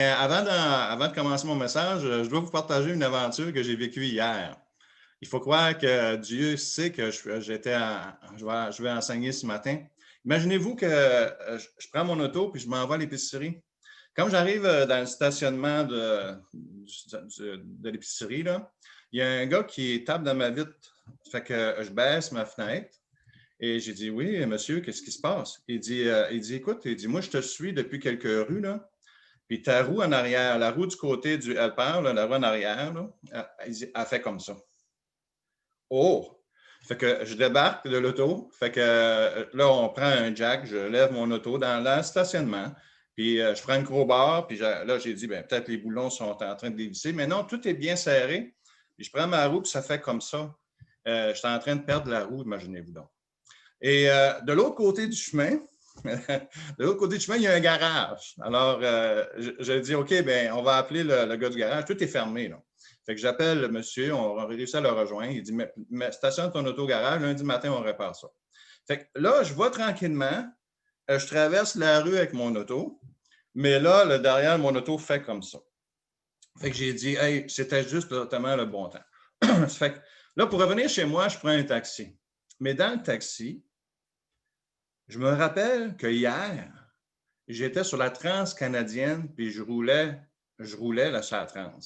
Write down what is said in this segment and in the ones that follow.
Avant de commencer mon message, je dois vous partager une aventure que j'ai vécue hier. Il faut croire que Dieu sait que je vais enseigner ce matin. Imaginez-vous que je prends mon auto puis je m'envoie à l'épicerie. Comme j'arrive dans le stationnement de l'épicerie, là, il y a un gars qui tape dans ma vitre. Fait que je baisse ma fenêtre et j'ai dit, oui, monsieur, qu'est-ce qui se passe? Écoute, moi, je te suis depuis quelques rues, là. Puis ta roue en arrière, la roue du côté du helper, là, la roue en arrière, là, elle fait comme ça. Oh! Fait que je débarque de l'auto. Fait que là, on prend un jack, je lève mon auto dans le stationnement. Puis je prends une crowbar. Puis là, j'ai dit, ben, peut-être les boulons sont en train de dévisser. Mais non, tout est bien serré. Puis je prends ma roue, puis ça fait comme ça. Je suis en train de perdre la roue, imaginez-vous donc. Et de l'autre côté du chemin, de l'autre côté du chemin, il y a un garage. Alors, je dis, OK, ben, on va appeler le gars du garage. Tout est fermé, là. Fait que j'appelle le monsieur, on réussit à le rejoindre. Il dit, mais stationne ton auto au garage, lundi matin, on répare ça. Fait que là, je vais tranquillement, je traverse la rue avec mon auto, mais là, le derrière, mon auto fait comme ça. Fait que j'ai dit, hey, c'était juste totalement le bon temps. Fait que là, pour revenir chez moi, je prends un taxi. Mais dans le taxi, je me rappelle que hier, j'étais sur la Transcanadienne, puis je roulais là, sur la Trans,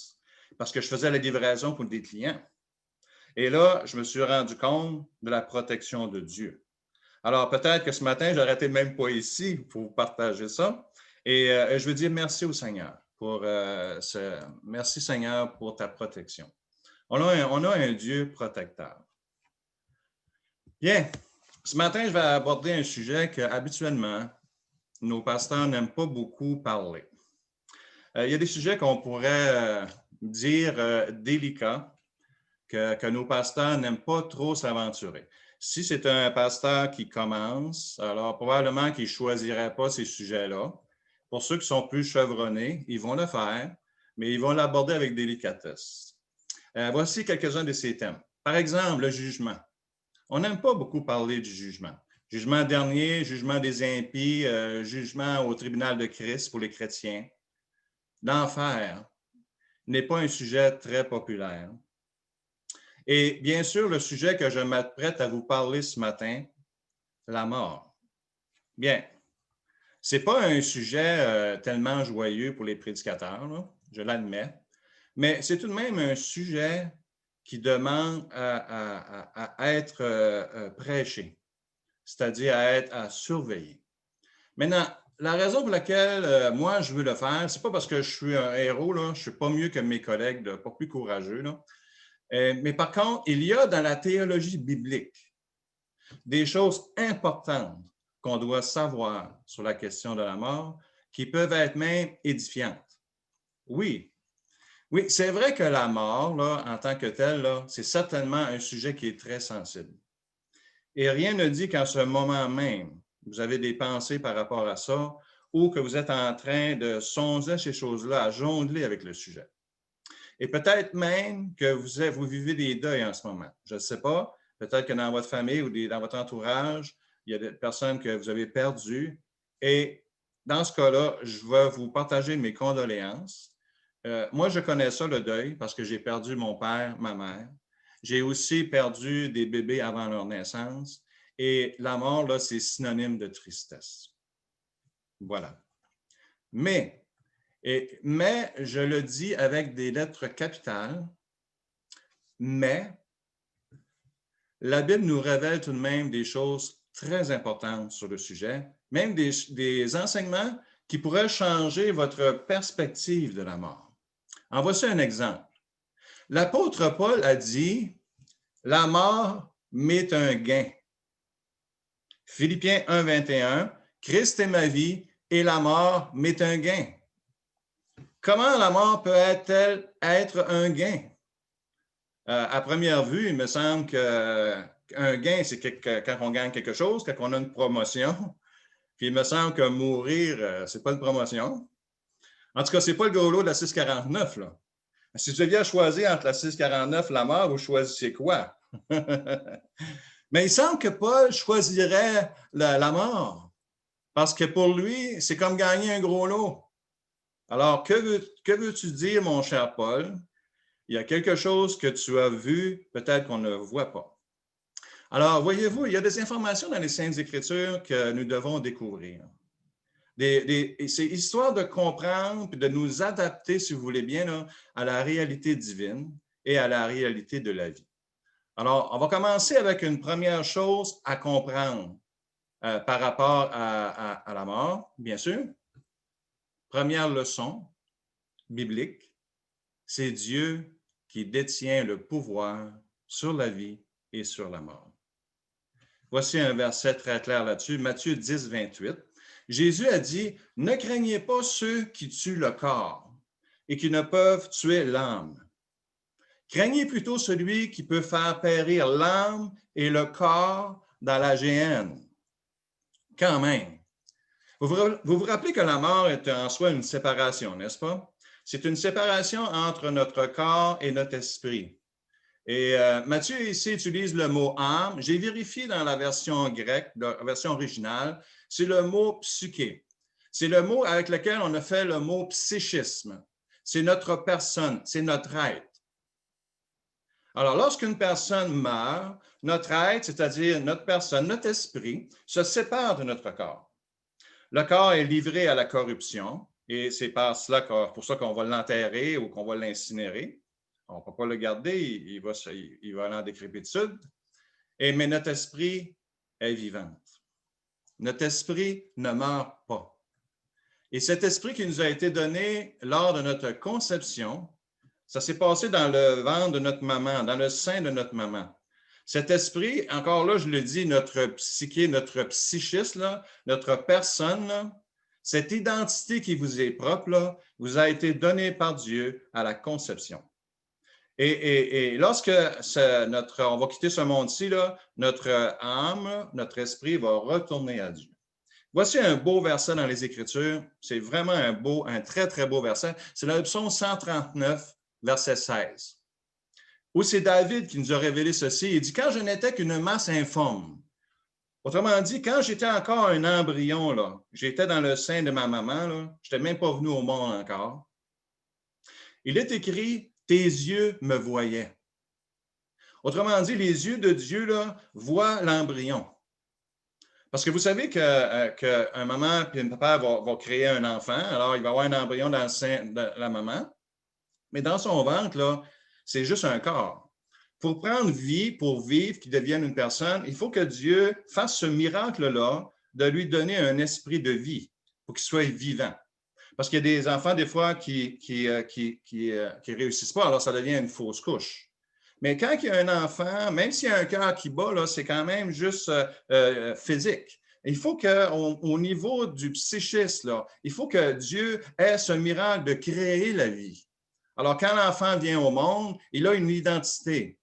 parce que je faisais la livraison pour des clients. Et là, je me suis rendu compte de la protection de Dieu. Alors, peut-être que ce matin, je n'aurais été même pas ici pour vous partager ça. Et je veux dire merci au Seigneur merci Seigneur pour ta protection. On a un Dieu protecteur. Bien, ce matin, je vais aborder un sujet que habituellement, nos pasteurs n'aiment pas beaucoup parler. Il y a des sujets qu'on pourrait dire délicats, que nos pasteurs n'aiment pas trop s'aventurer. Si c'est un pasteur qui commence, alors probablement qu'il ne choisirait pas ces sujets-là. Pour ceux qui sont plus chevronnés, ils vont le faire, mais ils vont l'aborder avec délicatesse. Voici quelques-uns de ces thèmes. Par exemple, le jugement. On n'aime pas beaucoup parler du jugement. Jugement dernier, jugement des impies, jugement au tribunal de Christ pour les chrétiens. L'enfer n'est pas un sujet très populaire. Et bien sûr, le sujet que je m'apprête à vous parler ce matin, la mort. Bien, ce n'est pas un sujet tellement joyeux pour les prédicateurs, là, je l'admets, mais c'est tout de même un sujet qui demande à être prêché, c'est-à-dire à surveiller. Maintenant, la raison pour laquelle moi je veux le faire, ce n'est pas parce que je suis un héros, là, je ne suis pas mieux que mes collègues, là, pas plus courageux, là. Mais par contre, il y a dans la théologie biblique des choses importantes qu'on doit savoir sur la question de la mort qui peuvent être même édifiantes. Oui, oui, c'est vrai que la mort, là, en tant que telle, là, c'est certainement un sujet qui est très sensible. Et rien ne dit qu'en ce moment même, vous avez des pensées par rapport à ça ou que vous êtes en train de songer ces choses-là, à jongler avec le sujet. Et peut-être même que vous vivez des deuils en ce moment. Je ne sais pas. Peut-être que dans votre famille ou dans votre entourage, il y a des personnes que vous avez perdues. Et dans ce cas-là, je vais vous partager mes condoléances. Moi, je connais ça, le deuil, parce que j'ai perdu mon père, ma mère. J'ai aussi perdu des bébés avant leur naissance. Et la mort, là, c'est synonyme de tristesse. Voilà. Mais je le dis avec des lettres capitales, mais la Bible nous révèle tout de même des choses très importantes sur le sujet, même des enseignements qui pourraient changer votre perspective de la mort. En voici un exemple. L'apôtre Paul a dit, « La mort m'est un gain. » Philippiens 1, 21, « Christ est ma vie et la mort m'est un gain. » Comment la mort peut-elle être un gain? À première vue, il me semble qu'un gain, c'est quand on gagne quelque chose, quand on a une promotion. Puis il me semble que mourir, c'est pas une promotion. En tout cas, c'est pas le gros lot de la 649, là. Si vous deviez choisir entre la 649 et la mort, vous choisissez quoi? Mais il semble que Paul choisirait la mort. Parce que pour lui, c'est comme gagner un gros lot. Alors, que veux-tu dire, mon cher Paul? Il y a quelque chose que tu as vu, peut-être qu'on ne voit pas. Alors, voyez-vous, il y a des informations dans les Saintes Écritures que nous devons découvrir. C'est histoire de comprendre et de nous adapter, si vous voulez bien, là, à la réalité divine et à la réalité de la vie. Alors, on va commencer avec une première chose à comprendre par rapport à la mort, bien sûr. Première leçon biblique, c'est Dieu qui détient le pouvoir sur la vie et sur la mort. Voici un verset très clair là-dessus, Matthieu 10, 28. Jésus a dit, « Ne craignez pas ceux qui tuent le corps et qui ne peuvent tuer l'âme. Craignez plutôt celui qui peut faire périr l'âme et le corps dans la géhenne. » Quand même. Vous rappelez que la mort est en soi une séparation, n'est-ce pas? C'est une séparation entre notre corps et notre esprit. Et Matthieu ici utilise le mot âme. J'ai vérifié dans la version grecque, la version originale, c'est le mot psyché. C'est le mot avec lequel on a fait le mot psychisme. C'est notre personne, c'est notre être. Alors, lorsqu'une personne meurt, notre être, c'est-à-dire notre personne, notre esprit, se sépare de notre corps. Le corps est livré à la corruption et c'est pour ça qu'on va l'enterrer ou qu'on va l'incinérer. On ne peut pas le garder, il va aller en décrépitude. Mais notre esprit est vivant. Notre esprit ne meurt pas. Et cet esprit qui nous a été donné lors de notre conception, ça s'est passé dans le ventre de notre maman, dans le sein de notre maman. Cet esprit, encore là, je le dis, notre psyché, notre psychisme, là, notre personne, là, cette identité qui vous est propre, là, vous a été donnée par Dieu à la conception. Et lorsque on va quitter ce monde-ci, notre âme, notre esprit va retourner à Dieu. Voici un beau verset dans les Écritures. C'est vraiment un très, très beau verset. C'est le psaume 139, verset 16. Où c'est David qui nous a révélé ceci. Il dit, « Quand je n'étais qu'une masse informe, » autrement dit, quand j'étais encore un embryon, j'étais dans le sein de ma maman, je n'étais même pas venu au monde encore. Il est écrit, « Tes yeux me voyaient. » Autrement dit, les yeux de Dieu voient l'embryon. Parce que vous savez qu'un maman et un papa vont créer un enfant, alors il va avoir un embryon dans le sein de la maman, mais dans son ventre, c'est juste un corps. Pour prendre vie, pour vivre, qu'il devienne une personne, il faut que Dieu fasse ce miracle-là de lui donner un esprit de vie pour qu'il soit vivant. Parce qu'il y a des enfants, des fois, qui réussissent pas, alors ça devient une fausse couche. Mais quand il y a un enfant, même s'il y a un cœur qui bat, c'est quand même juste physique. Il faut qu'au niveau du psychisme, il faut que Dieu ait ce miracle de créer la vie. Alors, quand l'enfant vient au monde, il a une identité.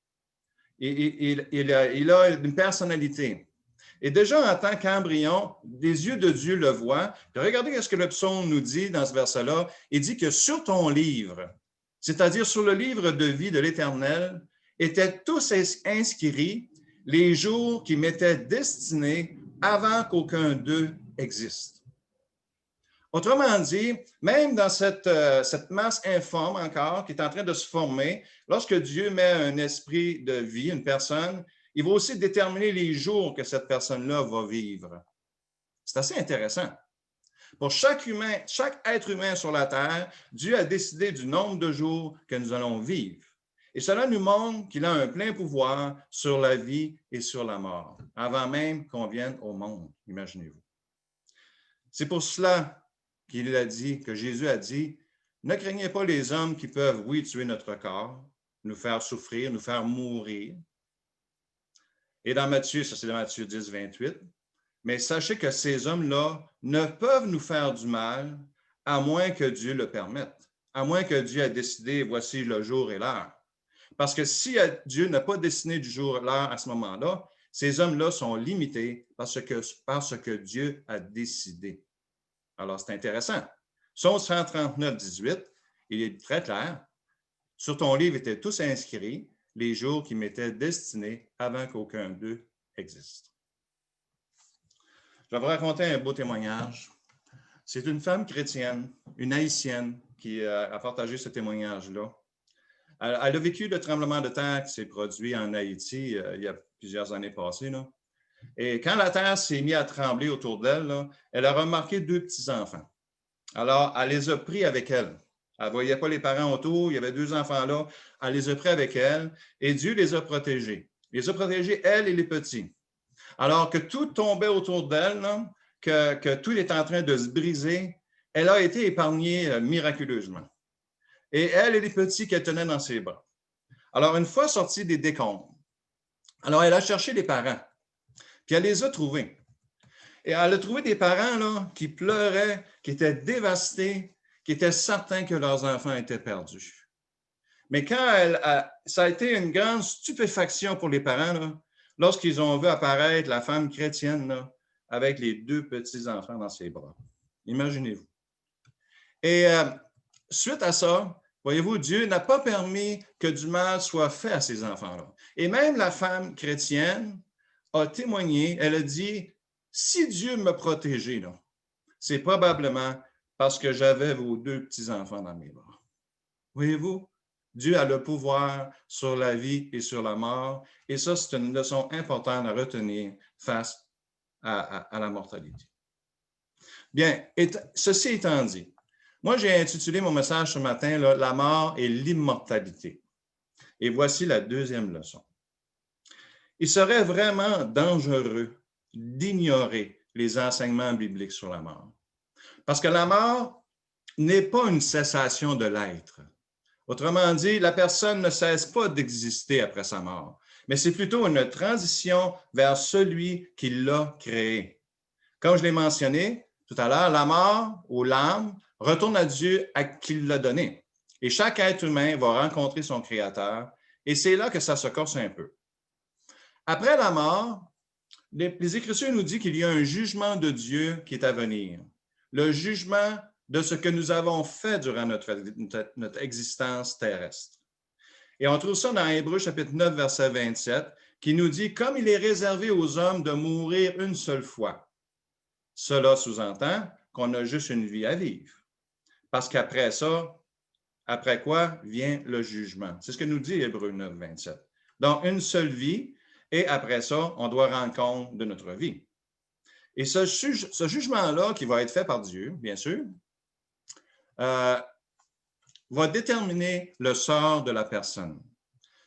Il a une personnalité. Et déjà, en tant qu'embryon, les yeux de Dieu le voient. Regardez ce que le psaume nous dit dans ce verset-là. Il dit que sur ton livre, c'est-à-dire sur le livre de vie de l'Éternel, étaient tous inscrits les jours qui m'étaient destinés avant qu'aucun d'eux existe. Autrement dit, même dans cette masse informe encore qui est en train de se former, lorsque Dieu met un esprit de vie, une personne, il va aussi déterminer les jours que cette personne-là va vivre. C'est assez intéressant. Pour chaque être humain sur la terre, Dieu a décidé du nombre de jours que nous allons vivre. Et cela nous montre qu'il a un plein pouvoir sur la vie et sur la mort, avant même qu'on vienne au monde, imaginez-vous. C'est pour cela qu'il a dit, que Jésus a dit, « Ne craignez pas les hommes qui peuvent, oui, tuer notre corps, nous faire souffrir, nous faire mourir. » Et dans Matthieu, ça c'est dans Matthieu 10, 28, « Mais sachez que ces hommes-là ne peuvent nous faire du mal à moins que Dieu le permette, à moins que Dieu ait décidé, voici le jour et l'heure. » Parce que si Dieu n'a pas dessiné du jour et l'heure à ce moment-là, ces hommes-là sont limités parce que Dieu a décidé. Alors, c'est intéressant. Psaume 139, 18, il est très clair. « Sur ton livre étaient tous inscrits les jours qui m'étaient destinés avant qu'aucun d'eux existe. » Je vais vous raconter un beau témoignage. C'est une femme chrétienne, une Haïtienne, qui a partagé ce témoignage-là. Elle a vécu le tremblement de terre qui s'est produit en Haïti il y a plusieurs années passées, là. Et quand la terre s'est mise à trembler autour d'elle, là, elle a remarqué deux petits-enfants. Alors, elle les a pris avec elle. Elle ne voyait pas les parents autour, il y avait deux enfants là. Elle les a pris avec elle et Dieu les a protégés. Il les a protégés, elle et les petits. Alors que tout tombait autour d'elle, que tout est en train de se briser, elle a été épargnée miraculeusement. Et elle et les petits qu'elle tenait dans ses bras. Alors, une fois sortie des décombres, alors elle a cherché les parents, puis elle les a trouvés. Et elle a trouvé des parents là, qui pleuraient, qui étaient dévastés, qui étaient certains que leurs enfants étaient perdus. Mais ça a été une grande stupéfaction pour les parents là, lorsqu'ils ont vu apparaître la femme chrétienne là, avec les deux petits-enfants dans ses bras. Imaginez-vous. Et suite à ça, voyez-vous, Dieu n'a pas permis que du mal soit fait à ces enfants-là. Et même la femme chrétienne a témoigné, elle a dit, si Dieu m'a protégé, c'est probablement parce que j'avais vos deux petits-enfants dans mes bras. Voyez-vous, Dieu a le pouvoir sur la vie et sur la mort, et ça, c'est une leçon importante à retenir face à la mortalité. Bien, ceci étant dit, moi, j'ai intitulé mon message ce matin, là, La mort et l'immortalité. Et voici la deuxième leçon. Il serait vraiment dangereux d'ignorer les enseignements bibliques sur la mort. Parce que la mort n'est pas une cessation de l'être. Autrement dit, la personne ne cesse pas d'exister après sa mort, mais c'est plutôt une transition vers celui qui l'a créé. Comme je l'ai mentionné tout à l'heure, la mort ou l'âme retourne à Dieu à qui l'a donné. Et chaque être humain va rencontrer son Créateur, et c'est là que ça se corse un peu. Après la mort, les Écritures nous disent qu'il y a un jugement de Dieu qui est à venir. Le jugement de ce que nous avons fait durant notre existence terrestre. Et on trouve ça dans Hébreux chapitre 9, verset 27, qui nous dit « Comme il est réservé aux hommes de mourir une seule fois ». Cela sous-entend qu'on a juste une vie à vivre. Parce qu'après ça, après quoi vient le jugement. C'est ce que nous dit Hébreux 9, 27. Donc, une seule vie, et après ça, on doit rendre compte de notre vie. Et ce jugement-là, qui va être fait par Dieu, bien sûr, va déterminer le sort de la personne.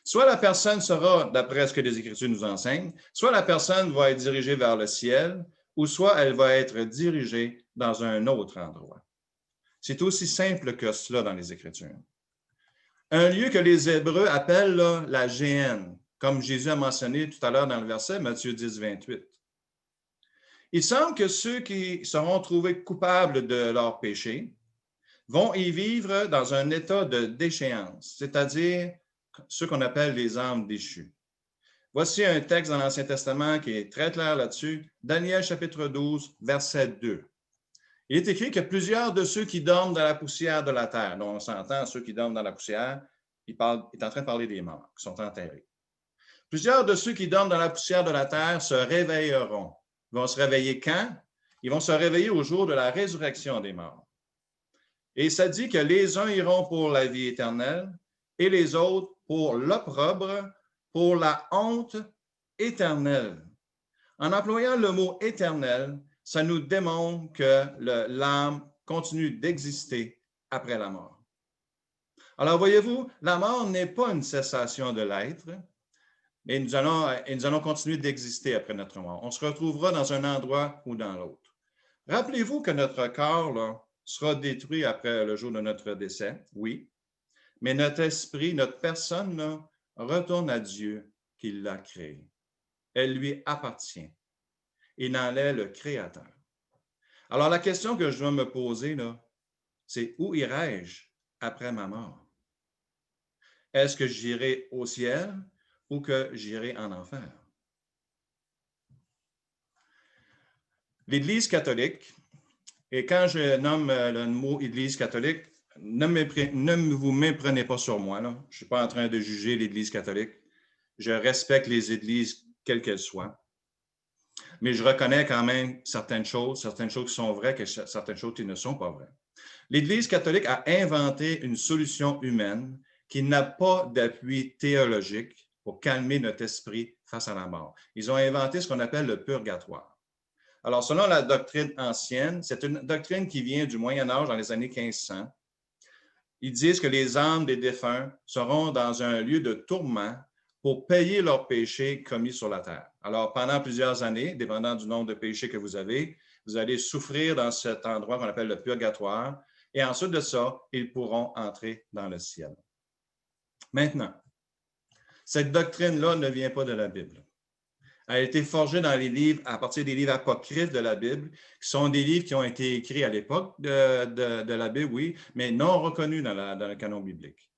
Soit la personne sera, d'après ce que les Écritures nous enseignent, soit la personne va être dirigée vers le ciel, ou soit elle va être dirigée dans un autre endroit. C'est aussi simple que cela dans les Écritures. Un lieu que les Hébreux appellent là, la Géhenne, comme Jésus a mentionné tout à l'heure dans le verset Matthieu 10, 28. Il semble que ceux qui seront trouvés coupables de leur péché vont y vivre dans un état de déchéance, c'est-à-dire ceux qu'on appelle les âmes déchues. Voici un texte dans l'Ancien Testament qui est très clair là-dessus, Daniel chapitre 12, verset 2. Il est écrit que plusieurs de ceux qui dorment dans la poussière de la terre, dont on s'entend, ceux qui dorment dans la poussière, il est en train de parler des morts qui sont enterrés. Plusieurs de ceux qui dorment dans la poussière de la terre se réveilleront. Ils vont se réveiller quand? Ils vont se réveiller au jour de la résurrection des morts. Et ça dit que les uns iront pour la vie éternelle et les autres pour l'opprobre, pour la honte éternelle. En employant le mot éternel, ça nous démontre que l'âme continue d'exister après la mort. Alors, voyez-vous, la mort n'est pas une cessation de l'être, mais nous allons continuer d'exister après notre mort. On se retrouvera dans un endroit ou dans l'autre. Rappelez-vous que notre corps là, sera détruit après le jour de notre décès, oui, mais notre esprit, notre personne, là, retourne à Dieu qui l'a créé. Elle lui appartient. Il en est le créateur. Alors, la question que je dois me poser, là, c'est où irai-je après ma mort? Est-ce que j'irai au ciel ou que j'irai en enfer? L'Église catholique, et quand je nomme le mot Église catholique, ne vous méprenez pas sur moi, là. Je ne suis pas en train de juger l'Église catholique. Je respecte les églises, quelles qu'elles soient. mais je reconnais quand même certaines choses qui sont vraies, que certaines choses qui ne sont pas vraies. L'Église catholique a inventé une solution humaine qui n'a pas d'appui théologique pour calmer notre esprit face à la mort. Ils ont inventé ce qu'on appelle le purgatoire. Alors, selon la doctrine ancienne, c'est une doctrine qui vient du Moyen Âge dans les années 1500. Ils disent que les âmes des défunts seront dans un lieu de tourment pour payer leurs péchés commis sur la terre. Alors, pendant plusieurs années, dépendant du nombre de péchés que vous avez, vous allez souffrir dans cet endroit qu'on appelle le purgatoire, et ensuite de ça, ils pourront entrer dans le ciel. Maintenant, cette doctrine-là ne vient pas de la Bible. Elle a été forgée dans les livres, à partir des livres apocryphes de la Bible, qui sont des livres qui ont été écrits à l'époque de la Bible, oui, mais non reconnus dans le canon biblique.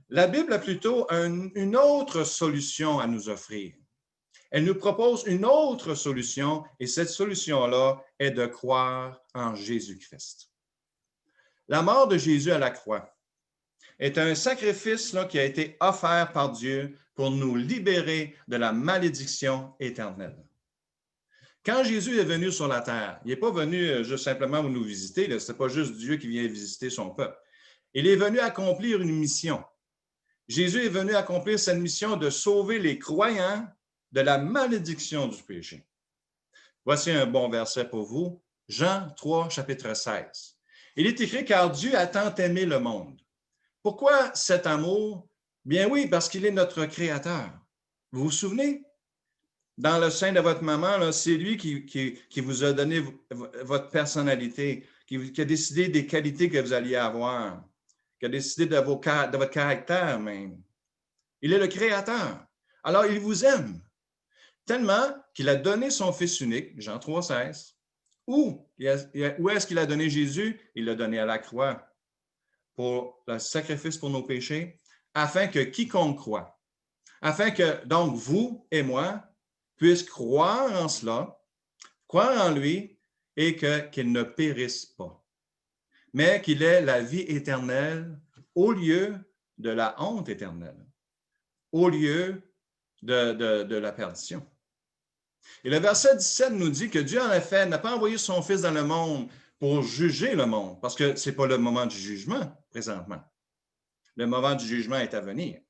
La Bible a plutôt une autre solution à nous offrir. Elle nous propose une autre solution, et cette solution-là est de croire en Jésus-Christ. La mort de Jésus à la croix est un sacrifice qui a été offert par Dieu pour nous libérer de la malédiction éternelle. Quand Jésus est venu sur la terre, il n'est pas venu juste simplement nous visiter, ce n'est pas juste Dieu qui vient visiter son peuple. Il est venu accomplir une mission. Jésus est venu accomplir cette mission de sauver les croyants de la malédiction du péché. Voici un bon verset pour vous, Jean 3, chapitre 16. Il est écrit « Car Dieu a tant aimé le monde ». Pourquoi cet amour? Bien oui, parce qu'il est notre Créateur. Vous vous souvenez? Dans le sein de votre maman, c'est lui qui vous a donné votre personnalité, qui a décidé des qualités que vous alliez avoir, qui a décidé de votre caractère même. Il est le Créateur. Alors, il vous aime tellement qu'il a donné son Fils unique, Jean 3, 16. Où est-ce qu'il a donné Jésus? Il l'a donné à la croix pour le sacrifice pour nos péchés, afin que quiconque croit, afin que donc vous et moi puissent croire en cela, croire en lui et qu'il ne périsse pas, mais qu'il ait la vie éternelle au lieu de la honte éternelle, au lieu de la perdition. Et le verset 17 nous dit que Dieu, en effet, n'a pas envoyé son Fils dans le monde pour juger le monde, parce que ce n'est pas le moment du jugement présentement. Le moment du jugement est à venir.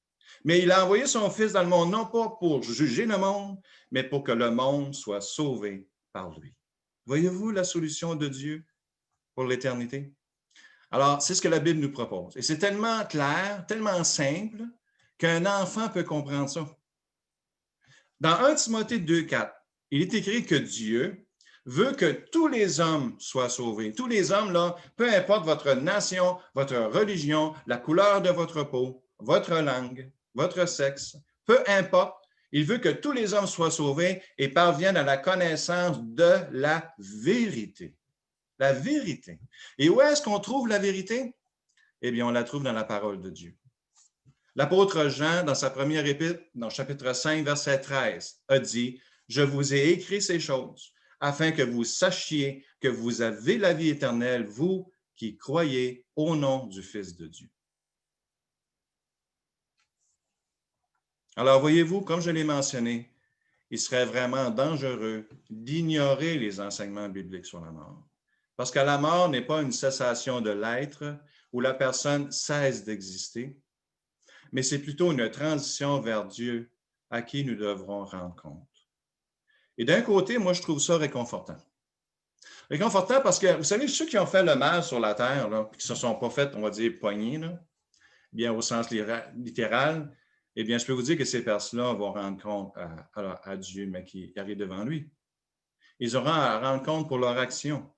Mais il a envoyé son Fils dans le monde, non pas pour juger le monde, mais pour que le monde soit sauvé par lui. Voyez-vous la solution de Dieu pour l'éternité? Alors, c'est ce que la Bible nous propose. Et c'est tellement clair, tellement simple, qu'un enfant peut comprendre ça. Dans 1 Timothée 2,4, il est écrit que Dieu veut que tous les hommes soient sauvés. Tous les hommes, là, peu importe votre nation, votre religion, la couleur de votre peau, votre langue, votre sexe, peu importe, il veut que tous les hommes soient sauvés et parviennent à la connaissance de la vérité. La vérité. Et où est-ce qu'on trouve la vérité? Eh bien, on la trouve dans la parole de Dieu. L'apôtre Jean, dans sa première épître, dans chapitre 5, verset 13, a dit « Je vous ai écrit ces choses, afin que vous sachiez que vous avez la vie éternelle, vous qui croyez au nom du Fils de Dieu. » Alors, voyez-vous, comme je l'ai mentionné, il serait vraiment dangereux d'ignorer les enseignements bibliques sur la mort. Parce que la mort n'est pas une cessation de l'être où la personne cesse d'exister, mais c'est plutôt une transition vers Dieu à qui nous devrons rendre compte. Et d'un côté, moi, je trouve ça réconfortant. Réconfortant parce que, vous savez, ceux qui ont fait le mal sur la terre, là, qui ne se sont pas fait, on va dire, poignés, là, bien au sens littéral, eh bien, je peux vous dire que ces personnes-là vont rendre compte à Dieu, mais qui arrive devant lui. Ils auront à rendre compte pour leur action.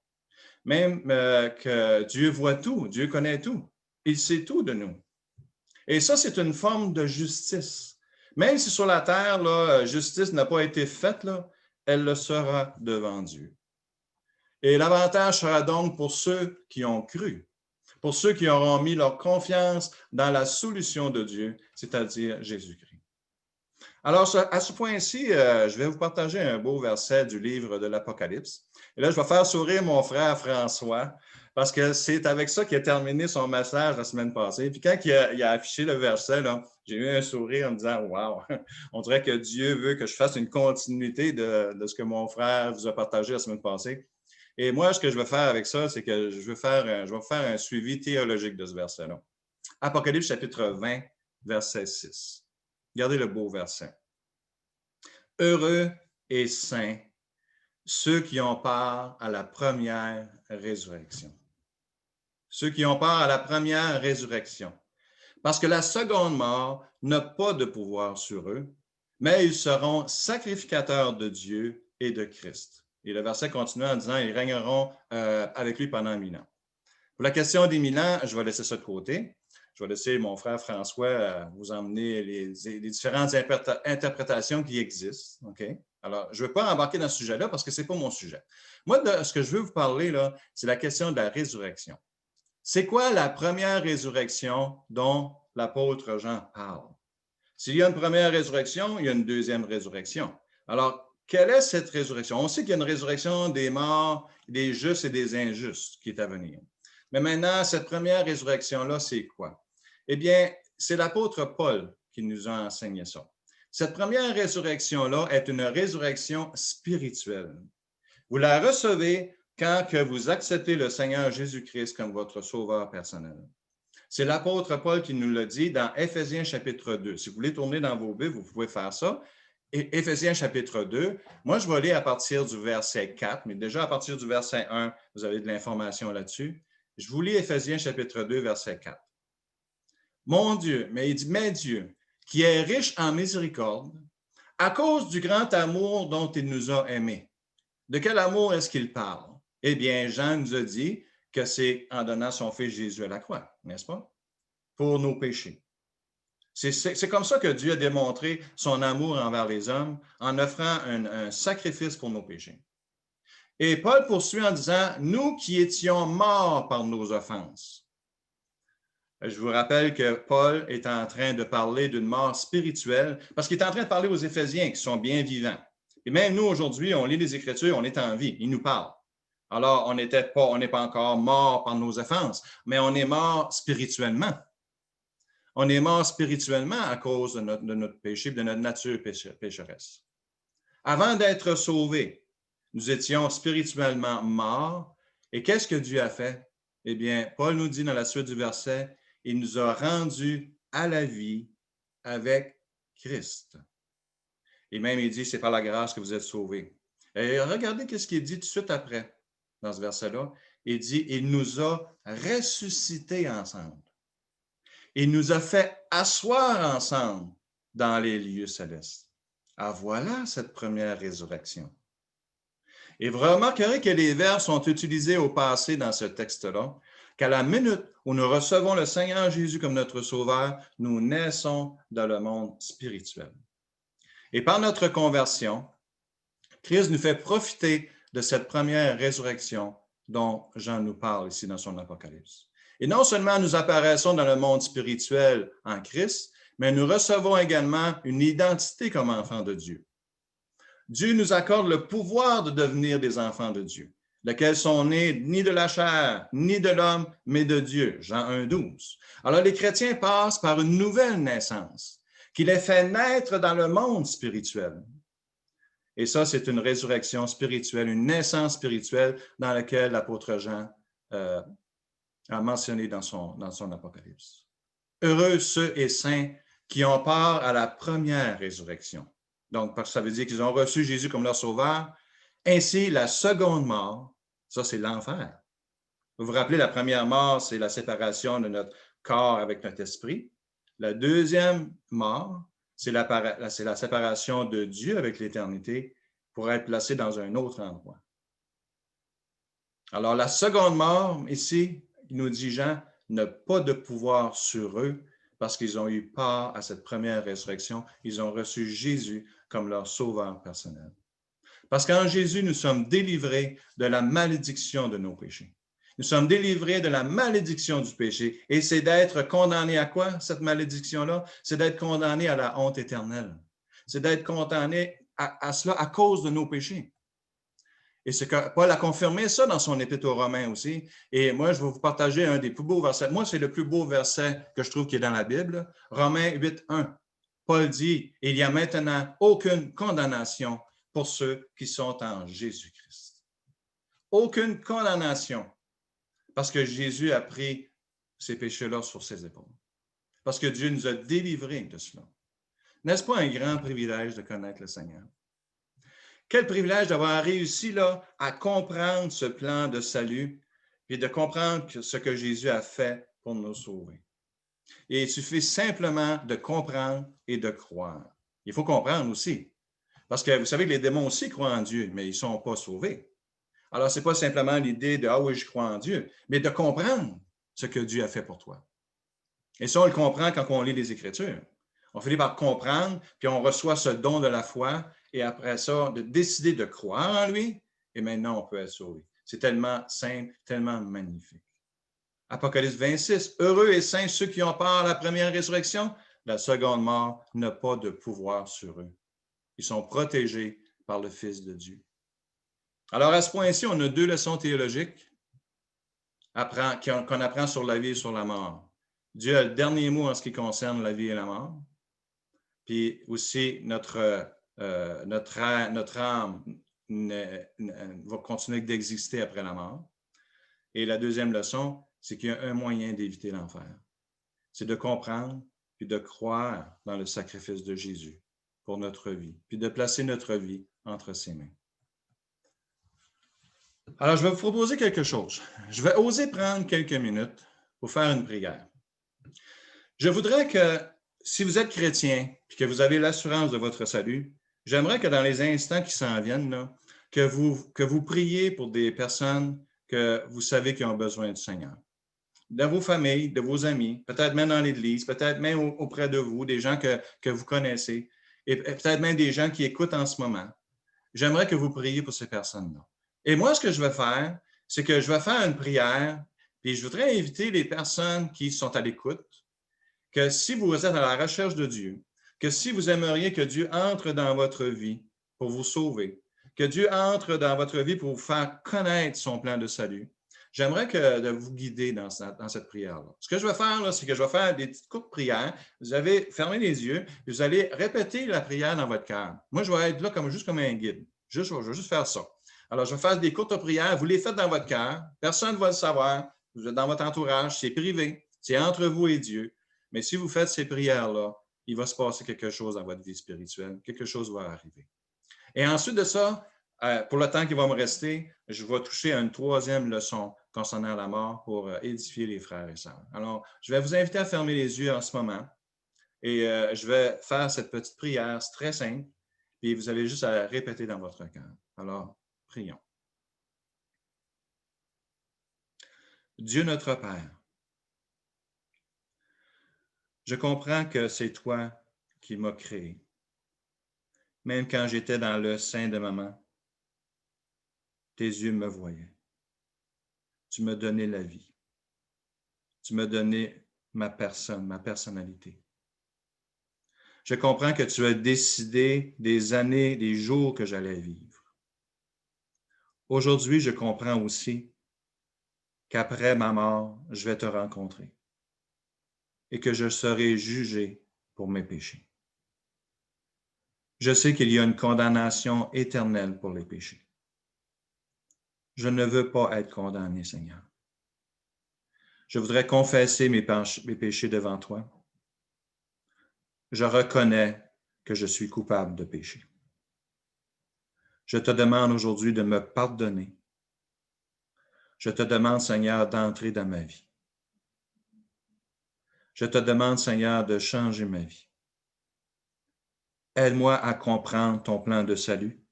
Même que Dieu voit tout, Dieu connaît tout. Il sait tout de nous. Et ça, c'est une forme de justice. Même si sur la terre, là, justice n'a pas été faite, là, elle le sera devant Dieu. Et l'avantage sera donc pour ceux qui ont cru, pour ceux qui auront mis leur confiance dans la solution de Dieu, c'est-à-dire Jésus-Christ. Alors, à ce point-ci, je vais vous partager un beau verset du livre de l'Apocalypse. Et là, je vais faire sourire mon frère François, Parce que c'est avec ça qu'il a terminé son message la semaine passée. Puis quand il a affiché le verset, j'ai eu un sourire en me disant « Wow! On dirait que Dieu veut que je fasse une continuité de ce que mon frère vous a partagé la semaine passée. » Et moi, ce que je vais faire avec ça, c'est que je vais faire un suivi théologique de ce verset-là. Apocalypse chapitre 20, verset 6. Regardez le beau verset. « Heureux et saints ceux qui ont part à la première résurrection. » Ceux qui ont part à la première résurrection. Parce que la seconde mort n'a pas de pouvoir sur eux, mais ils seront sacrificateurs de Dieu et de Christ. Et le verset continue en disant, ils régneront avec lui pendant 1000 ans. Pour la question des 1000 ans, je vais laisser ça de côté. Je vais laisser mon frère François vous emmener les différentes interprétations qui existent. Okay? Alors, je ne vais pas embarquer dans ce sujet-là parce que ce n'est pas mon sujet. Moi, ce que je veux vous parler, là, c'est la question de la résurrection. C'est quoi la première résurrection dont l'apôtre Jean parle? S'il y a une première résurrection, il y a une deuxième résurrection. Alors, quelle est cette résurrection? On sait qu'il y a une résurrection des morts, des justes et des injustes qui est à venir. Mais maintenant, cette première résurrection-là, c'est quoi? Eh bien, c'est l'apôtre Paul qui nous a enseigné ça. Cette première résurrection-là est une résurrection spirituelle. Vous la recevez quand que vous acceptez le Seigneur Jésus-Christ comme votre sauveur personnel. C'est l'apôtre Paul qui nous l'a dit dans Éphésiens chapitre 2. Si vous voulez tourner dans vos Bibles, vous pouvez faire ça. Et Éphésiens chapitre 2, moi je vais aller à partir du verset 4, mais déjà à partir du verset 1, vous avez de l'information là-dessus. Je vous lis Éphésiens chapitre 2, verset 4. Mon Dieu, mais il dit, mais Dieu, qui est riche en miséricorde, à cause du grand amour dont il nous a aimés. De quel amour est-ce qu'il parle? Eh bien, Jean nous a dit que c'est en donnant son Fils Jésus à la croix, n'est-ce pas? Pour nos péchés. C'est comme ça que Dieu a démontré son amour envers les hommes en offrant un sacrifice pour nos péchés. Et Paul poursuit en disant, nous qui étions morts par nos offenses. Je vous rappelle que Paul est en train de parler d'une mort spirituelle parce qu'il est en train de parler aux Éphésiens qui sont bien vivants. Et même nous, aujourd'hui, on lit les Écritures, on est en vie, il nous parle. Alors, on n'est pas encore mort par nos offenses, mais on est mort spirituellement. On est mort spirituellement à cause de notre péché, de notre nature pécheresse. Avant d'être sauvés, nous étions spirituellement morts. Et qu'est-ce que Dieu a fait? Eh bien, Paul nous dit dans la suite du verset, il nous a rendus à la vie avec Christ. Et même, il dit, c'est par la grâce que vous êtes sauvés. Et regardez ce qu'il dit tout de suite après, dans ce verset-là. Il dit, il nous a ressuscités ensemble. Il nous a fait asseoir ensemble dans les lieux célestes. Ah, voilà cette première résurrection. Et vous remarquerez que les verbes sont utilisés au passé dans ce texte-là, qu'à la minute où nous recevons le Seigneur Jésus comme notre Sauveur, nous naissons dans le monde spirituel. Et par notre conversion, Christ nous fait profiter de cette première résurrection dont Jean nous parle ici dans son Apocalypse. Et non seulement nous apparaissons dans le monde spirituel en Christ, mais nous recevons également une identité comme enfants de Dieu. Dieu nous accorde le pouvoir de devenir des enfants de Dieu, lesquels sont nés ni de la chair, ni de l'homme, mais de Dieu. Jean 1,12. Alors les chrétiens passent par une nouvelle naissance qui les fait naître dans le monde spirituel. Et ça, c'est une résurrection spirituelle, une naissance spirituelle dans laquelle l'apôtre Jean a mentionné dans son Apocalypse. Heureux ceux et saints qui ont part à la première résurrection. Donc, ça veut dire qu'ils ont reçu Jésus comme leur sauveur. Ainsi, la seconde mort, ça, c'est l'enfer. Vous vous rappelez, la première mort, c'est la séparation de notre corps avec notre esprit. La deuxième mort, c'est la séparation de Dieu avec l'éternité pour être placé dans un autre endroit. Alors, la seconde mort, ici, il nous dit Jean, n'a pas de pouvoir sur eux parce qu'ils ont eu part à cette première résurrection. Ils ont reçu Jésus comme leur sauveur personnel. Parce qu'en Jésus, nous sommes délivrés de la malédiction de nos péchés. Nous sommes délivrés de la malédiction du péché. Et c'est d'être condamné à quoi, cette malédiction-là? C'est d'être condamné à la honte éternelle. C'est d'être condamné à cela à cause de nos péchés. Et c'est que Paul a confirmé ça dans son épître aux Romains aussi. Et moi, je vais vous partager un des plus beaux versets. Moi, c'est le plus beau verset que je trouve qui est dans la Bible. Romains 8, 1. Paul dit, il n'y a maintenant aucune condamnation pour ceux qui sont en Jésus-Christ. Aucune condamnation. Parce que Jésus a pris ces péchés-là sur ses épaules. Parce que Dieu nous a délivrés de cela. N'est-ce pas un grand privilège de connaître le Seigneur? Quel privilège d'avoir réussi là, à comprendre ce plan de salut et de comprendre ce que Jésus a fait pour nous sauver. Et il suffit simplement de comprendre et de croire. Il faut comprendre aussi. Parce que vous savez que les démons aussi croient en Dieu, mais ils ne sont pas sauvés. Alors, ce n'est pas simplement l'idée de « Ah oui, je crois en Dieu », mais de comprendre ce que Dieu a fait pour toi. Et ça, on le comprend quand on lit les Écritures. On finit par comprendre, puis on reçoit ce don de la foi, et après ça, de décider de croire en lui, et maintenant, on peut être sauvé. C'est tellement simple, tellement magnifique. Apocalypse 26, « Heureux et saints ceux qui ont part à la première résurrection, la seconde mort n'a pas de pouvoir sur eux. Ils sont protégés par le Fils de Dieu. » Alors, à ce point-ci, on a deux leçons théologiques qu'on apprend sur la vie et sur la mort. Dieu a le dernier mot en ce qui concerne la vie et la mort. Puis aussi, notre âme va continuer d'exister après la mort. Et la deuxième leçon, c'est qu'il y a un moyen d'éviter l'enfer. C'est de comprendre puis de croire dans le sacrifice de Jésus pour notre vie, puis de placer notre vie entre ses mains. Alors, je vais vous proposer quelque chose. Je vais oser prendre quelques minutes pour faire une prière. Je voudrais que, si vous êtes chrétien et que vous avez l'assurance de votre salut, j'aimerais que dans les instants qui s'en viennent, là, que vous priez pour des personnes que vous savez qui ont besoin du Seigneur. Dans vos familles, de vos amis, peut-être même dans l'Église, peut-être même auprès de vous, des gens que vous connaissez, et peut-être même des gens qui écoutent en ce moment. J'aimerais que vous priez pour ces personnes-là. Et moi, ce que je vais faire, c'est que je vais faire une prière, puis je voudrais inviter les personnes qui sont à l'écoute, que si vous êtes à la recherche de Dieu, que si vous aimeriez que Dieu entre dans votre vie pour vous sauver, que Dieu entre dans votre vie pour vous faire connaître son plan de salut, j'aimerais de vous guider dans cette prière-là. Ce que je vais faire, c'est que je vais faire des petites courtes prières. Vous avez fermé les yeux, et vous allez répéter la prière dans votre cœur. Moi, je vais être là juste comme un guide. Je vais juste faire ça. Alors, je vais faire des courtes prières. Vous les faites dans votre cœur. Personne ne va le savoir. Vous êtes dans votre entourage. C'est privé. C'est entre vous et Dieu. Mais si vous faites ces prières-là, il va se passer quelque chose dans votre vie spirituelle. Quelque chose va arriver. Et ensuite de ça, pour le temps qui va me rester, je vais toucher à une troisième leçon concernant la mort pour édifier les frères et sœurs. Alors, je vais vous inviter à fermer les yeux en ce moment et je vais faire cette petite prière, c'est très simple, puis vous avez juste à répéter dans votre cœur. Alors, prions. Dieu notre Père, je comprends que c'est toi qui m'as créé. Même quand j'étais dans le sein de maman, tes yeux me voyaient. Tu m'as donné la vie. Tu m'as donné ma personne, ma personnalité. Je comprends que tu as décidé des années, des jours que j'allais vivre. Aujourd'hui, je comprends aussi qu'après ma mort, je vais te rencontrer et que je serai jugé pour mes péchés. Je sais qu'il y a une condamnation éternelle pour les péchés. Je ne veux pas être condamné, Seigneur. Je voudrais confesser mes péchés devant toi. Je reconnais que je suis coupable de péché. Je te demande aujourd'hui de me pardonner. Je te demande, Seigneur, d'entrer dans ma vie. Je te demande, Seigneur, de changer ma vie. Aide-moi à comprendre ton plan de salut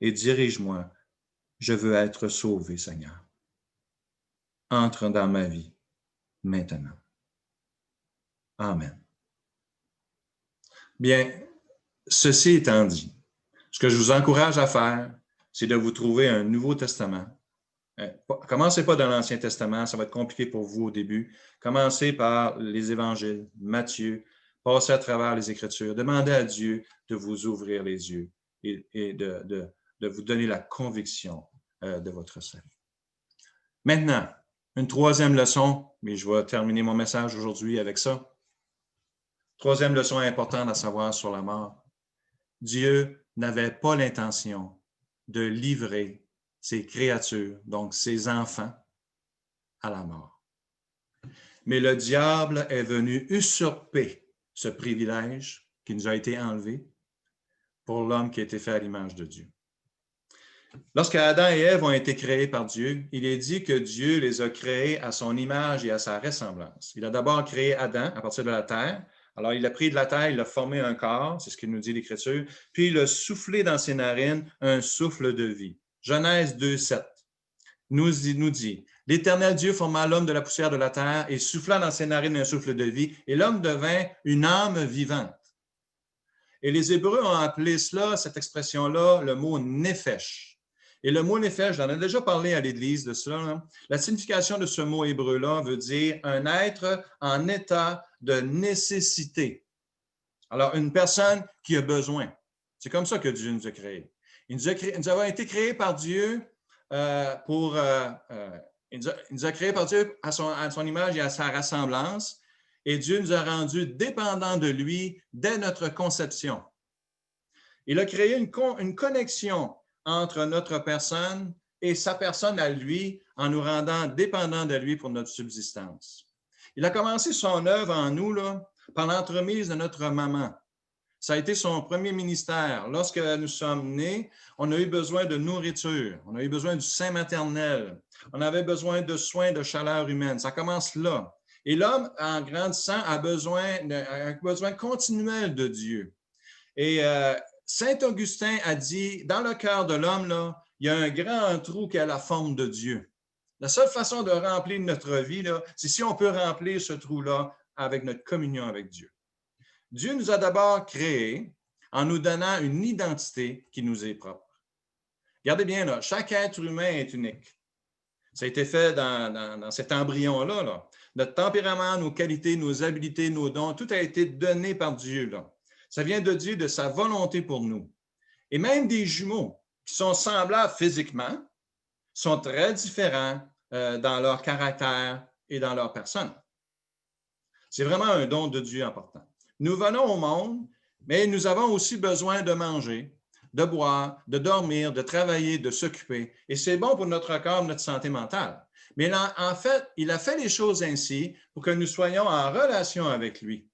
et dirige-moi. Je veux être sauvé, Seigneur. Entre dans ma vie maintenant. Amen. Bien, ceci étant dit, ce que je vous encourage à faire, c'est de vous trouver un Nouveau Testament. Commencez pas dans l'Ancien Testament, ça va être compliqué pour vous au début. Commencez par les Évangiles, Matthieu, passez à travers les Écritures. Demandez à Dieu de vous ouvrir les yeux et de vous donner la conviction de votre salut. Maintenant, une troisième leçon, mais je vais terminer mon message aujourd'hui avec ça. Troisième leçon importante à savoir sur la mort. Dieu n'avait pas l'intention de livrer ses créatures, donc ses enfants, à la mort. Mais le diable est venu usurper ce privilège qui nous a été enlevé pour l'homme qui a été fait à l'image de Dieu. Lorsque Adam et Ève ont été créés par Dieu, il est dit que Dieu les a créés à son image et à sa ressemblance. Il a d'abord créé Adam à partir de la terre. Alors, il a pris de la terre, il a formé un corps, c'est ce qu'il nous dit l'Écriture, puis il a soufflé dans ses narines un souffle de vie. Genèse 2:7 nous dit, « L'Éternel Dieu forma l'homme de la poussière de la terre et souffla dans ses narines un souffle de vie, et l'homme devint une âme vivante. » Et les Hébreux ont appelé cela, cette expression-là, le mot « nefesh ». Et le mot « nefesh », j'en ai déjà parlé à l'Église de cela, hein. La signification de ce mot hébreu-là veut dire un être en état de nécessité. Alors, une personne qui a besoin. C'est comme ça que Dieu nous a créés. Nous avons été créés par Dieu il nous a créés par Dieu à son image et à sa ressemblance, et Dieu nous a rendus dépendants de lui dès notre conception. Il a créé une connexion entre notre personne et sa personne à lui en nous rendant dépendants de lui pour notre subsistance. Il a commencé son œuvre en nous là, par l'entremise de notre maman. Ça a été son premier ministère. Lorsque nous sommes nés, on a eu besoin de nourriture, on a eu besoin du sein maternel, on avait besoin de soins de chaleur humaine. Ça commence là. Et l'homme, en grandissant, a un besoin continuel de Dieu. Et Saint Augustin a dit, dans le cœur de l'homme, là, il y a un grand trou qui a la forme de Dieu. La seule façon de remplir notre vie, là, c'est si on peut remplir ce trou-là avec notre communion avec Dieu. Dieu nous a d'abord créés en nous donnant une identité qui nous est propre. Regardez bien, là, chaque être humain est unique. Ça a été fait dans cet embryon-là. Là. Notre tempérament, nos qualités, nos habiletés, nos dons, tout a été donné par Dieu. Là. Ça vient de Dieu, de sa volonté pour nous. Et même des jumeaux qui sont semblables physiquement sont très différents dans leur caractère et dans leur personne. C'est vraiment un don de Dieu important. Nous venons au monde, mais nous avons aussi besoin de manger, de boire, de dormir, de travailler, de s'occuper. Et c'est bon pour notre corps, notre santé mentale. Mais en fait, il a fait les choses ainsi pour que nous soyons en relation avec lui.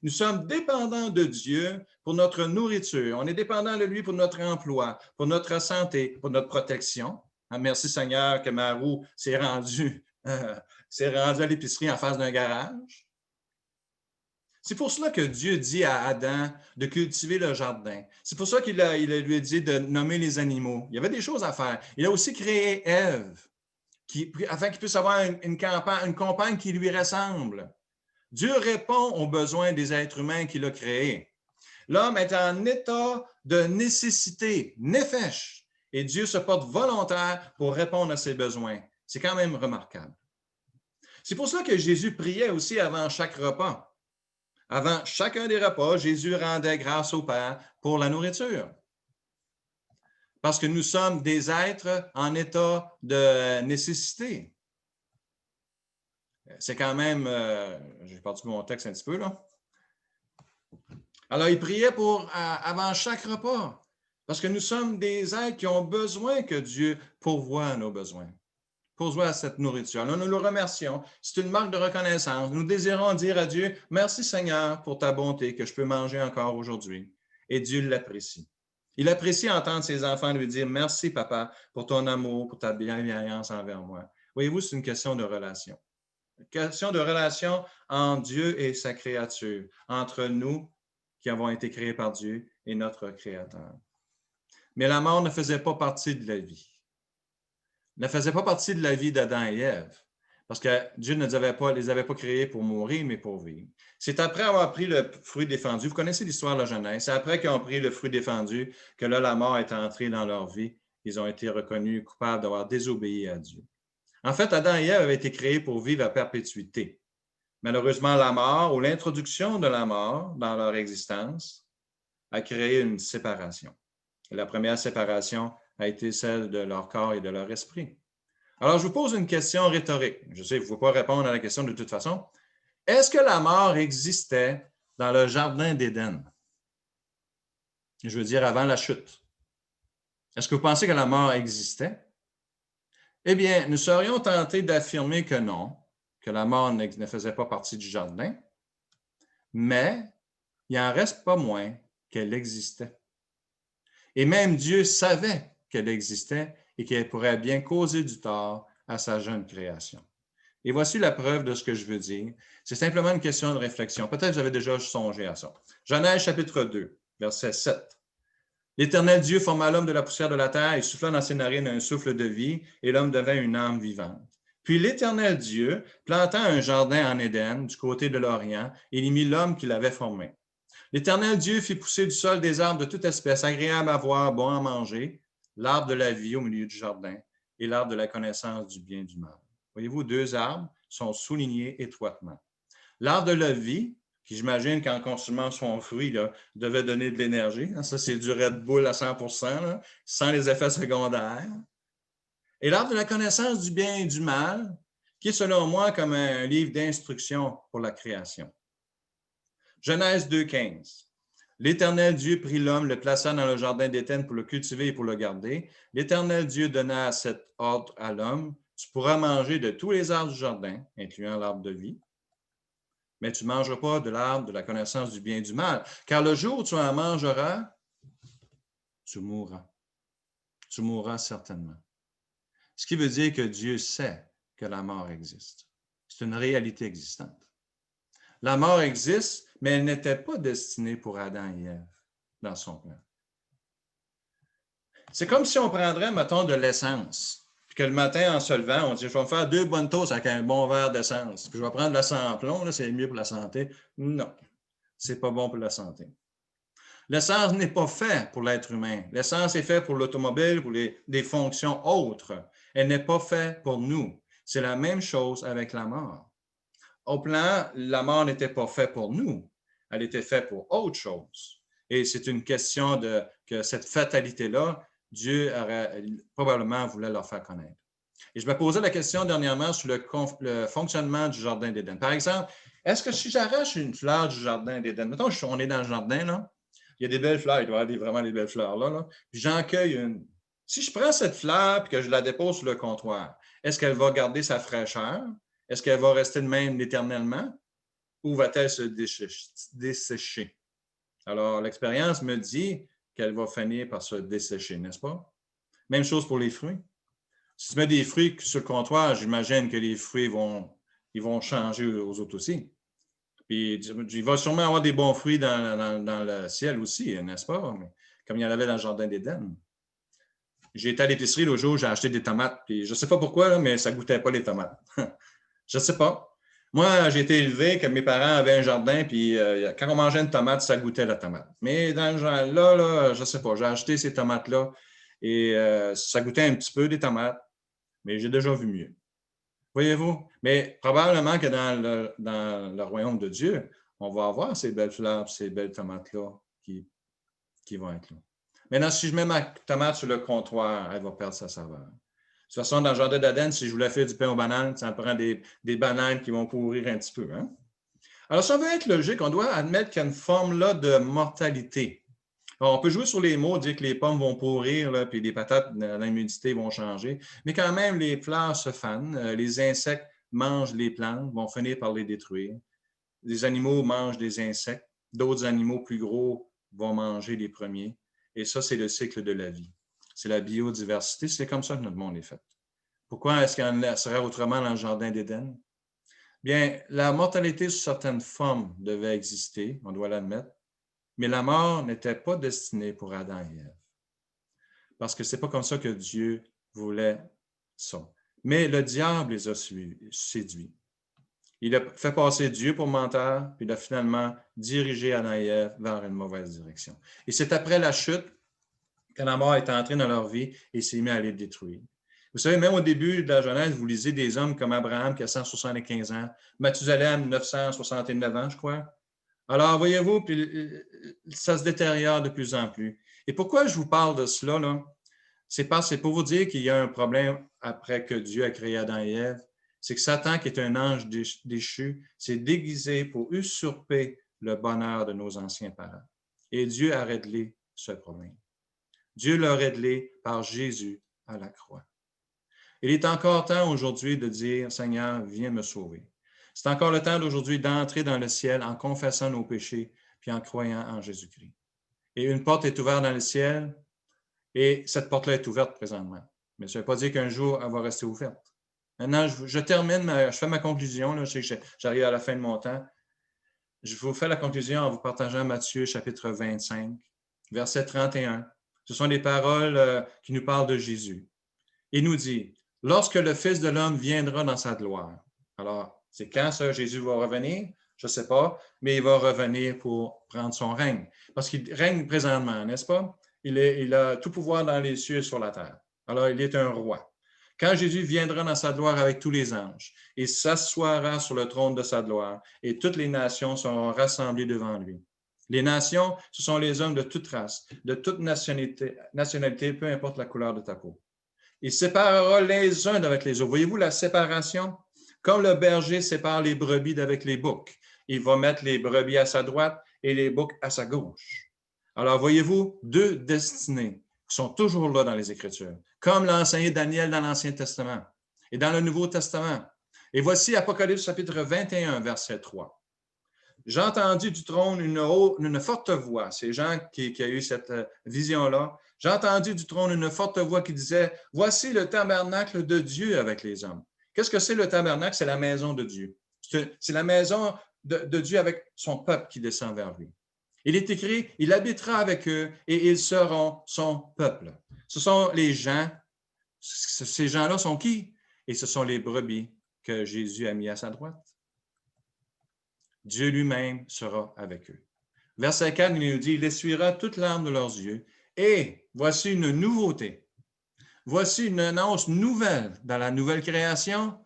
Nous sommes dépendants de Dieu pour notre nourriture. On est dépendants de lui pour notre emploi, pour notre santé, pour notre protection. Merci Seigneur que ma roue s'est rendue à l'épicerie en face d'un garage. C'est pour cela que Dieu dit à Adam de cultiver le jardin. C'est pour ça qu'il lui a dit de nommer les animaux. Il y avait des choses à faire. Il a aussi créé Ève, afin qu'il puisse avoir une compagne qui lui ressemble. Dieu répond aux besoins des êtres humains qu'il a créés. L'homme est en état de nécessité, nefesh, et Dieu se porte volontaire pour répondre à ses besoins. C'est quand même remarquable. C'est pour cela que Jésus priait aussi avant chaque repas. Avant chacun des repas, Jésus rendait grâce au Père pour la nourriture. Parce que nous sommes des êtres en état de nécessité. C'est quand même, j'ai perdu mon texte un petit peu là. Alors, il priait avant chaque repas. Parce que nous sommes des êtres qui ont besoin que Dieu pourvoie à nos besoins. Pourvoie à cette nourriture. Alors, nous le remercions. C'est une marque de reconnaissance. Nous désirons dire à Dieu, merci Seigneur pour ta bonté que je peux manger encore aujourd'hui. Et Dieu l'apprécie. Il apprécie entendre ses enfants lui dire, merci papa pour ton amour, pour ta bienveillance envers moi. Voyez-vous, c'est une question de relation. Une question de relation entre Dieu et sa créature, entre nous qui avons été créés par Dieu et notre Créateur. Mais la mort ne faisait pas partie de la vie. Ne faisait pas partie de la vie d'Adam et Ève, parce que Dieu ne les avait pas créés pour mourir, mais pour vivre. C'est après avoir pris le fruit défendu, vous connaissez l'histoire de la Genèse, c'est après qu'ils ont pris le fruit défendu que là, la mort est entrée dans leur vie. Ils ont été reconnus coupables d'avoir désobéi à Dieu. En fait, Adam et Ève avaient été créés pour vivre à perpétuité. Malheureusement, la mort ou l'introduction de la mort dans leur existence a créé une séparation. La première séparation a été celle de leur corps et de leur esprit. Alors, je vous pose une question rhétorique. Je sais, vous ne pouvez pas répondre à la question de toute façon. Est-ce que la mort existait dans le jardin d'Éden? Je veux dire, avant la chute. Est-ce que vous pensez que la mort existait? Eh bien, nous serions tentés d'affirmer que non, que la mort ne faisait pas partie du jardin, mais il n'en reste pas moins qu'elle existait. Et même Dieu savait qu'elle existait et qu'elle pourrait bien causer du tort à sa jeune création. Et voici la preuve de ce que je veux dire. C'est simplement une question de réflexion. Peut-être que j'avais déjà songé à ça. Genèse chapitre 2, verset 7. L'Éternel Dieu forma l'homme de la poussière de la terre et souffla dans ses narines un souffle de vie, et l'homme devint une âme vivante. Puis l'Éternel Dieu planta un jardin en Éden, du côté de l'Orient, et il y mit l'homme qu'il avait formé. L'Éternel Dieu fit pousser du sol des arbres de toute espèce, agréables à voir, bons à manger, l'arbre de la vie au milieu du jardin, et l'arbre de la connaissance du bien et du mal. Voyez-vous, deux arbres sont soulignés étroitement. L'arbre de la vie, qui j'imagine qu'en consommant son fruit, là, devait donner de l'énergie. Ça, c'est du Red Bull à 100%, là, sans les effets secondaires. Et l'arbre de la connaissance du bien et du mal, qui est selon moi comme un livre d'instruction pour la création. Genèse 2,15. L'Éternel Dieu prit l'homme, le plaça dans le jardin d'Éden pour le cultiver et pour le garder. L'Éternel Dieu donna cet ordre à l'homme: tu pourras manger de tous les arbres du jardin, incluant l'arbre de vie, mais tu ne mangeras pas de l'arbre de la connaissance du bien et du mal, car le jour où tu en mangeras, tu mourras. Tu mourras certainement. Ce qui veut dire que Dieu sait que la mort existe. C'est une réalité existante. La mort existe, mais elle n'était pas destinée pour Adam et Ève dans son plan. C'est comme si on prendrait, mettons, de l'essence, puis que le matin, en se levant, on dit, je vais me faire 2 bonnes toasts avec un bon verre d'essence, puis je vais prendre la sans-plomb, c'est mieux pour la santé. Non, c'est pas bon pour la santé. L'essence n'est pas faite pour l'être humain. L'essence est faite pour l'automobile, pour des fonctions autres. Elle n'est pas faite pour nous. C'est la même chose avec la mort. Au plan, la mort n'était pas faite pour nous. Elle était faite pour autre chose. Et c'est une question que cette fatalité-là, Dieu aurait probablement voulu leur faire connaître. Et je me posais la question dernièrement sur le fonctionnement du jardin d'Éden. Par exemple, est-ce que si j'arrache une fleur du jardin d'Éden, mettons, on est dans le jardin, là, il y a des belles fleurs, il doit y avoir vraiment des belles fleurs là, puis j'en cueille une. Si je prends cette fleur et que je la dépose sur le comptoir, est-ce qu'elle va garder sa fraîcheur? Est-ce qu'elle va rester de même éternellement? Ou va-t-elle se dessécher? Alors, l'expérience me dit qu'elle va finir par se dessécher, n'est-ce pas? Même chose pour les fruits. Si tu mets des fruits sur le comptoir, j'imagine que les fruits ils vont changer aux autres aussi. Puis il va sûrement avoir des bons fruits dans le ciel aussi, n'est-ce pas? Comme il y en avait dans le jardin d'Éden. J'ai été à l'épicerie l'autre jour, j'ai acheté des tomates. Puis je ne sais pas pourquoi, là, mais ça ne goûtait pas les tomates. Je ne sais pas. Moi, j'ai été élevé que mes parents avaient un jardin, puis quand on mangeait une tomate, ça goûtait la tomate. Mais dans le genre, là, je ne sais pas, j'ai acheté ces tomates-là et ça goûtait un petit peu des tomates, mais j'ai déjà vu mieux. Voyez-vous? Mais probablement que dans le royaume de Dieu, on va avoir ces belles fleurs, ces belles tomates-là qui vont être là. Maintenant, si je mets ma tomate sur le comptoir, elle va perdre sa saveur. De toute façon, dans le jardin d'Éden, si je voulais faire du pain aux bananes, ça me prend des bananes qui vont pourrir un petit peu. Hein? Alors, si on veut être logique, on doit admettre qu'il y a une forme là de mortalité. Alors, on peut jouer sur les mots, dire que les pommes vont pourrir, là, puis les patates, l'humidité vont changer, mais quand même, les fleurs se fanent, les insectes mangent les plantes, vont finir par les détruire. Les animaux mangent des insectes, d'autres animaux plus gros vont manger les premiers. Et ça, c'est le cycle de la vie. C'est la biodiversité, c'est comme ça que notre monde est fait. Pourquoi est-ce qu'il en serait autrement dans le jardin d'Éden? Bien, la mortalité sous certaines formes devait exister, on doit l'admettre, mais la mort n'était pas destinée pour Adam et Ève. Parce que ce n'est pas comme ça que Dieu voulait ça. Mais le diable les a séduits. Il a fait passer Dieu pour menteur, puis il a finalement dirigé Adam et Ève vers une mauvaise direction. Et c'est après la chute que la mort est entrée dans leur vie et s'est mis à les détruire. Vous savez, même au début de la Genèse, vous lisez des hommes comme Abraham qui a 175 ans, Mathusalem, 969 ans, je crois. Alors, voyez-vous, puis ça se détériore de plus en plus. Et pourquoi je vous parle de cela, là? C'est pour vous dire qu'il y a un problème après que Dieu a créé Adam et Ève. C'est que Satan, qui est un ange déchu, s'est déguisé pour usurper le bonheur de nos anciens parents. Et Dieu a réglé ce problème. Dieu l'a réglé par Jésus à la croix. Il est encore temps aujourd'hui de dire, Seigneur, viens me sauver. C'est encore le temps d'aujourd'hui d'entrer dans le ciel en confessant nos péchés puis en croyant en Jésus-Christ. Et une porte est ouverte dans le ciel et cette porte-là est ouverte présentement. Mais ça ne veut pas dire qu'un jour, elle va rester ouverte. Maintenant, je termine, je fais ma conclusion. Là, je sais que j'arrive à la fin de mon temps. Je vous fais la conclusion en vous partageant Matthieu chapitre 25, verset 31. Ce sont des paroles qui nous parlent de Jésus. Il nous dit, « Lorsque le Fils de l'homme viendra dans sa gloire. » Alors, c'est quand ça, Jésus va revenir? Je ne sais pas, mais il va revenir pour prendre son règne. Parce qu'il règne présentement, n'est-ce pas? Il a tout pouvoir dans les cieux et sur la terre. Alors, il est un roi. Quand Jésus viendra dans sa gloire avec tous les anges, il s'assoira sur le trône de sa gloire et toutes les nations seront rassemblées devant lui. Les nations, ce sont les hommes de toute race, de toute nationalité, peu importe la couleur de ta peau. Il séparera les uns d'avec les autres. Voyez-vous la séparation? Comme le berger sépare les brebis d'avec les boucs. Il va mettre les brebis à sa droite et les boucs à sa gauche. Alors, voyez-vous, deux destinées qui sont toujours là dans les Écritures, comme l'a enseigné Daniel dans l'Ancien Testament et dans le Nouveau Testament. Et voici Apocalypse chapitre 21, verset 3. J'ai entendu du trône une forte voix. C'est Jean qui a eu cette vision-là. J'ai entendu du trône une forte voix qui disait, « Voici le tabernacle de Dieu avec les hommes. » Qu'est-ce que c'est le tabernacle? C'est la maison de Dieu. C'est la maison de Dieu avec son peuple qui descend vers lui. Il est écrit, « Il habitera avec eux et ils seront son peuple. » Ce sont les gens. Ces gens-là sont qui? Et ce sont les brebis que Jésus a mis à sa droite. Dieu lui-même sera avec eux. Verset 4, il nous dit, « Il essuiera toute larme de leurs yeux. » Et voici une nouveauté. Voici une annonce nouvelle dans la nouvelle création.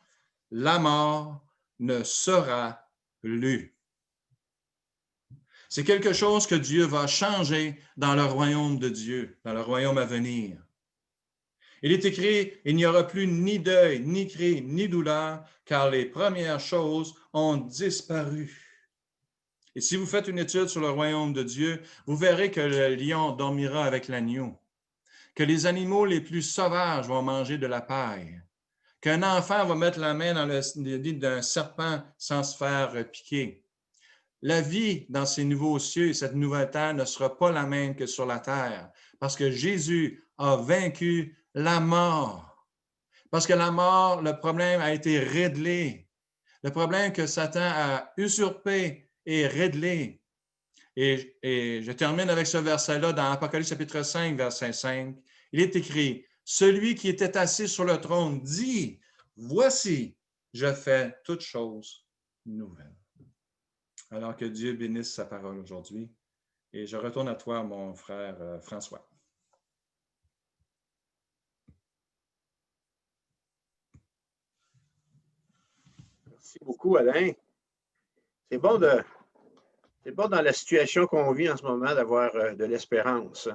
La mort ne sera plus. C'est quelque chose que Dieu va changer dans le royaume de Dieu, dans le royaume à venir. Il est écrit, il n'y aura plus ni deuil, ni cri, ni douleur, car les premières choses ont disparu. Et si vous faites une étude sur le royaume de Dieu, vous verrez que le lion dormira avec l'agneau, que les animaux les plus sauvages vont manger de la paille, qu'un enfant va mettre la main dans le lit d'un serpent sans se faire piquer. La vie dans ces nouveaux cieux et cette nouvelle terre ne sera pas la même que sur la terre, parce que Jésus a vaincu la mort. Parce que la mort, le problème a été réglé. Le problème que Satan a usurpé est réglé. Et je termine avec ce verset-là dans Apocalypse chapitre 5, verset 5. Il est écrit, « Celui qui était assis sur le trône dit, « Voici, je fais toutes choses nouvelles. » Alors que Dieu bénisse sa parole aujourd'hui. Et je retourne à toi, mon frère François. Merci beaucoup, Alain. C'est bon dans la situation qu'on vit en ce moment d'avoir de l'espérance.